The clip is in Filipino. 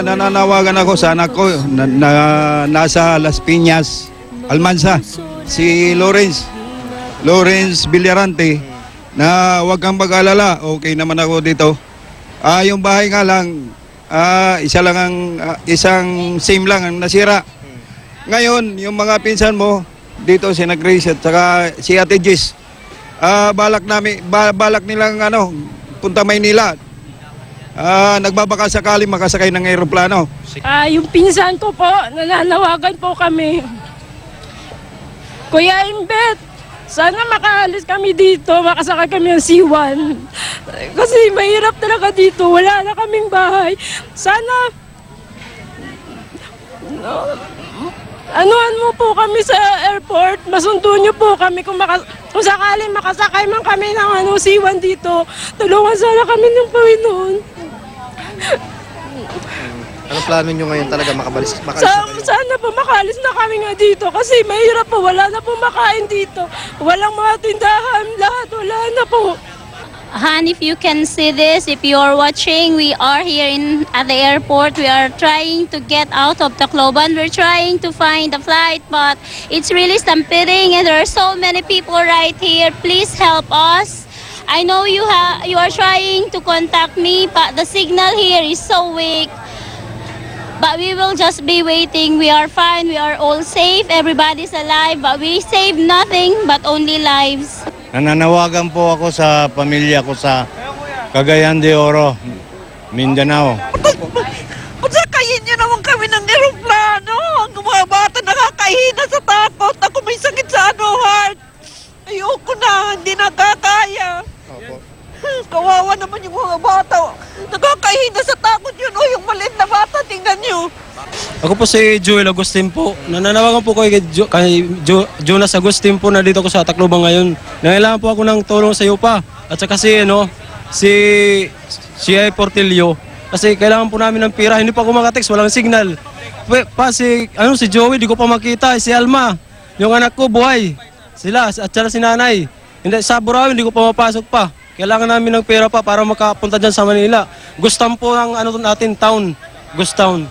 Nananawagan ako sa anak ko na nasa Las Piñas, Almansa, si Lawrence Villarante, na huwag kang mag-alala, okay naman ako dito. Yung bahay nga lang, isang same lang ang nasira. Ngayon, yung mga pinsan mo, dito si Grace at saka si Ate Jess, balak nilang punta Maynila. Nagbabaka sakali makasakay ng eroplano. Yung pinsan ko po, nananawagan po kami. Kuya Imbet, sana makaalis kami dito, makasakay kami ng C1. Kasi mahirap talaga dito, wala na kaming bahay. Sana, anuhan mo po kami sa airport, masundo nyo po kami kung sakaling makasakay man kami ng C1 dito. Tulungan sana kami ng Panginoon. Ano plano nyo ngayon talaga makalis na kayo? Sana po makaalis na kami nga dito kasi mahirap po, wala na po makain dito. Walang mga tindahan, lahat wala na po. Han, if you can see this, if you are watching, we are here at the airport. We are trying to get out of Tacloban. We're trying to find a flight, but it's really stampeding and there are so many people right here. Please help us. I know you are trying to contact me, but the signal here is so weak. But we will just be waiting. We are fine. We are all safe. Everybody's alive. But we save nothing but only lives. Nananawagan po ako sa pamilya ko sa Cagayan de Oro, Mindanao. Pasakayin niyo naman kami ng eroplano. Ang mga bata nakakahina sa takot. Ako may sakit sa heart. Ayoko na, hindi nakakaya. Kawawa naman yung mga bata. Nakakahina sa takot yun. O yung maliit na bata, tingnan nyo. Ako po si Joel Agustin po. Nananawagan po kay Jonas Agustin po na dito ko sa Tacloban ngayon. Nangailangan po ako ng tulong sa iyo pa. At saka si Ay Portillo. Kasi kailangan po namin ng pira. Hindi pa ako makatext, walang signal. Si Joey, di ko pa makita. Si Alma, yung anak ko, buhay. Sila, at saka si nanay. Sa Buraw, hindi ko pa mapasok pa. Kailangan namin ng pera pa para makapunta dyan sa Manila. Gustan po ang natin, town. Gustown.